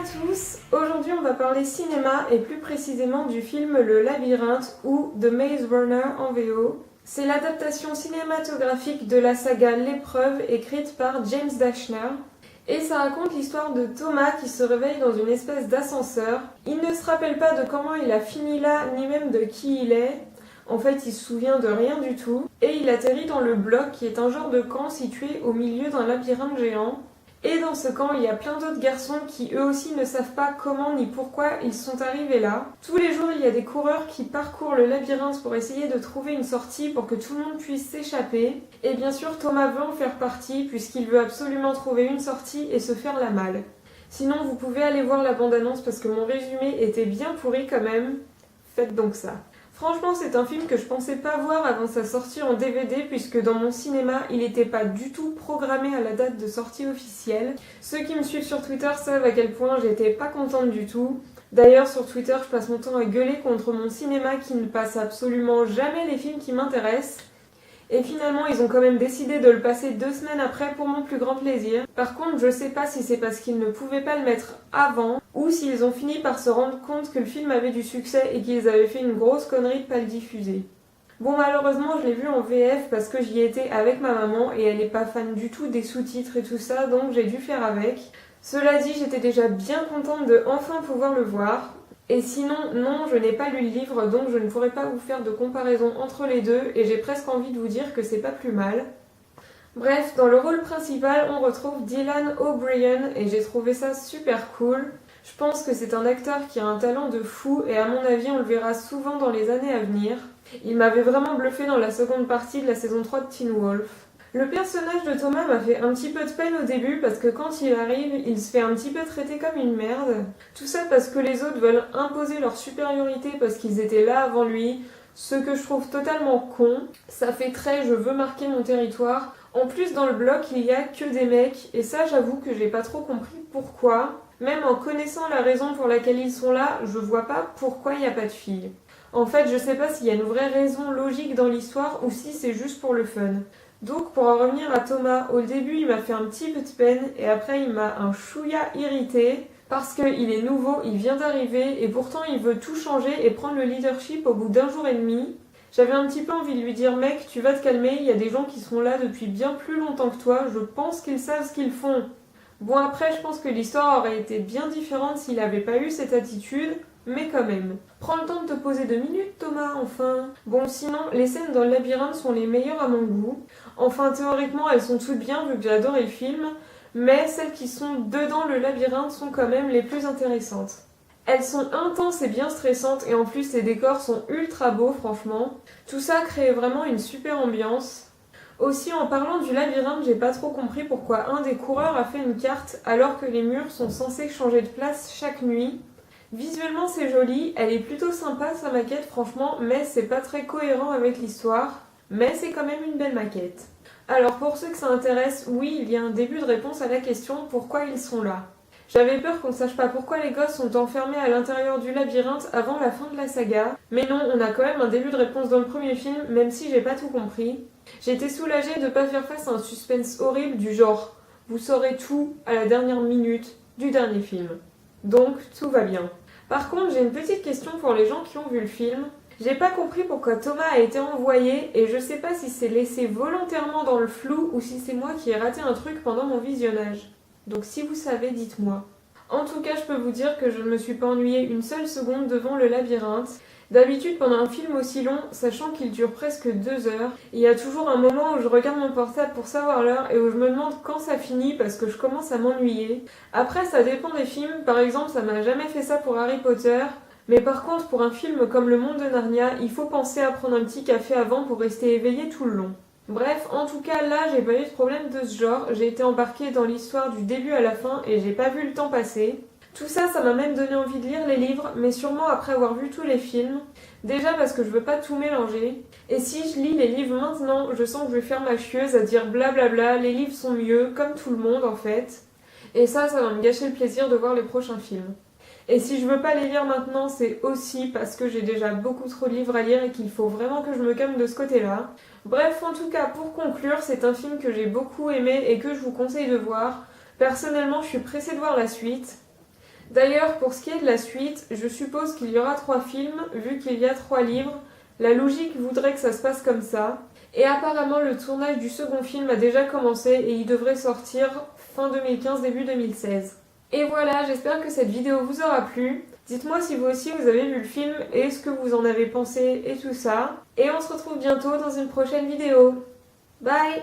tous, aujourd'hui on va parler cinéma et plus précisément du film Le Labyrinthe ou The Maze Runner en VO. C'est l'adaptation cinématographique de la saga L'épreuve écrite par James Dashner. Et ça raconte l'histoire de Thomas qui se réveille dans une espèce d'ascenseur. Il ne se rappelle pas de comment il a fini là, ni même de qui il est. En fait, il se souvient de rien du tout. Et il atterrit dans le bloc qui est un genre de camp situé au milieu d'un labyrinthe géant. Et dans ce camp, il y a plein d'autres garçons qui eux aussi ne savent pas comment ni pourquoi ils sont arrivés là. Tous les jours, il y a des coureurs qui parcourent le labyrinthe pour essayer de trouver une sortie pour que tout le monde puisse s'échapper. Et bien sûr, Thomas veut en faire partie puisqu'il veut absolument trouver une sortie et se faire la malle. Sinon, vous pouvez aller voir la bande-annonce parce que mon résumé était bien pourri quand même. Faites donc ça. Franchement, c'est un film que je pensais pas voir avant sa sortie en DVD puisque dans mon cinéma, il n'était pas du tout programmé à la date de sortie officielle. Ceux qui me suivent sur Twitter savent à quel point j'étais pas contente du tout. D'ailleurs, sur Twitter, je passe mon temps à gueuler contre mon cinéma qui ne passe absolument jamais les films qui m'intéressent. Et finalement, ils ont quand même décidé de le passer 2 semaines après pour mon plus grand plaisir. Par contre, je sais pas si c'est parce qu'ils ne pouvaient pas le mettre avant, ou s'ils ont fini par se rendre compte que le film avait du succès et qu'ils avaient fait une grosse connerie de pas le diffuser. Bon, malheureusement, je l'ai vu en VF parce que j'y étais avec ma maman et elle est pas fan du tout des sous-titres et tout ça, donc j'ai dû faire avec. Cela dit, j'étais déjà bien contente de enfin pouvoir le voir. Et sinon, non, je n'ai pas lu le livre, donc je ne pourrais pas vous faire de comparaison entre les deux, et j'ai presque envie de vous dire que c'est pas plus mal. Bref, dans le rôle principal, on retrouve Dylan O'Brien, et j'ai trouvé ça super cool. Je pense que c'est un acteur qui a un talent de fou, et à mon avis, on le verra souvent dans les années à venir. Il m'avait vraiment bluffé dans la seconde partie de la saison 3 de Teen Wolf. Le personnage de Thomas m'a fait un petit peu de peine au début parce que quand il arrive, il se fait un petit peu traiter comme une merde. Tout ça parce que les autres veulent imposer leur supériorité parce qu'ils étaient là avant lui, ce que je trouve totalement con. Ça fait très je veux marquer mon territoire. En plus dans le bloc il y a que des mecs et ça j'avoue que j'ai pas trop compris pourquoi. Même en connaissant la raison pour laquelle ils sont là, je vois pas pourquoi il n'y a pas de filles. En fait je sais pas s'il y a une vraie raison logique dans l'histoire ou si c'est juste pour le fun. Donc pour en revenir à Thomas, au début il m'a fait un petit peu de peine et après il m'a un chouïa irrité parce qu'il est nouveau, il vient d'arriver et pourtant il veut tout changer et prendre le leadership au bout d'1 jour et demi. J'avais un petit peu envie de lui dire mec tu vas te calmer, il y a des gens qui sont là depuis bien plus longtemps que toi, je pense qu'ils savent ce qu'ils font. Bon après je pense que l'histoire aurait été bien différente s'il avait pas eu cette attitude. Mais quand même. Prends le temps de te poser 2 minutes, Thomas, enfin. Bon, sinon, les scènes dans le labyrinthe sont les meilleures à mon goût. Enfin, théoriquement, elles sont toutes bien, vu que j'ai adoré le film. Mais celles qui sont dedans le labyrinthe sont quand même les plus intéressantes. Elles sont intenses et bien stressantes, et en plus, les décors sont ultra beaux, franchement. Tout ça crée vraiment une super ambiance. Aussi, en parlant du labyrinthe, j'ai pas trop compris pourquoi un des coureurs a fait une carte alors que les murs sont censés changer de place chaque nuit. Visuellement c'est joli, elle est plutôt sympa sa maquette franchement, mais c'est pas très cohérent avec l'histoire, mais c'est quand même une belle maquette. Alors pour ceux que ça intéresse, oui il y a un début de réponse à la question pourquoi ils sont là. J'avais peur qu'on ne sache pas pourquoi les gosses sont enfermés à l'intérieur du labyrinthe avant la fin de la saga, mais non, on a quand même un début de réponse dans le premier film, même si j'ai pas tout compris. J'étais soulagée de pas faire face à un suspense horrible du genre « vous saurez tout à la dernière minute du dernier film ». Donc tout va bien. Par contre, j'ai une petite question pour les gens qui ont vu le film. J'ai pas compris pourquoi Thomas a été envoyé et je sais pas si c'est laissé volontairement dans le flou ou si c'est moi qui ai raté un truc pendant mon visionnage. Donc si vous savez, dites-moi. En tout cas, je peux vous dire que je ne me suis pas ennuyée une seule seconde devant le labyrinthe. D'habitude, pendant un film aussi long, sachant qu'il dure presque 2 heures, il y a toujours un moment où je regarde mon portable pour savoir l'heure et où je me demande quand ça finit parce que je commence à m'ennuyer. Après, ça dépend des films, par exemple, ça m'a jamais fait ça pour Harry Potter, mais par contre, pour un film comme Le Monde de Narnia, il faut penser à prendre un petit café avant pour rester éveillé tout le long. Bref, en tout cas, là, j'ai pas eu de problème de ce genre, j'ai été embarquée dans l'histoire du début à la fin et j'ai pas vu le temps passer. Tout ça, ça m'a même donné envie de lire les livres, mais sûrement après avoir vu tous les films. Déjà parce que je veux pas tout mélanger. Et si je lis les livres maintenant, je sens que je vais faire ma chieuse à dire blablabla, les livres sont mieux, comme tout le monde en fait. Et ça va me gâcher le plaisir de voir les prochains films. Et si je veux pas les lire maintenant, c'est aussi parce que j'ai déjà beaucoup trop de livres à lire et qu'il faut vraiment que je me calme de ce côté-là. Bref, en tout cas, pour conclure, c'est un film que j'ai beaucoup aimé et que je vous conseille de voir. Personnellement, je suis pressée de voir la suite. D'ailleurs, pour ce qui est de la suite, je suppose qu'il y aura 3 films, vu qu'il y a 3 livres. La logique voudrait que ça se passe comme ça. Et apparemment, le tournage du second film a déjà commencé et il devrait sortir fin 2015, début 2016. Et voilà, j'espère que cette vidéo vous aura plu. Dites-moi si vous aussi vous avez vu le film et ce que vous en avez pensé et tout ça. Et on se retrouve bientôt dans une prochaine vidéo. Bye!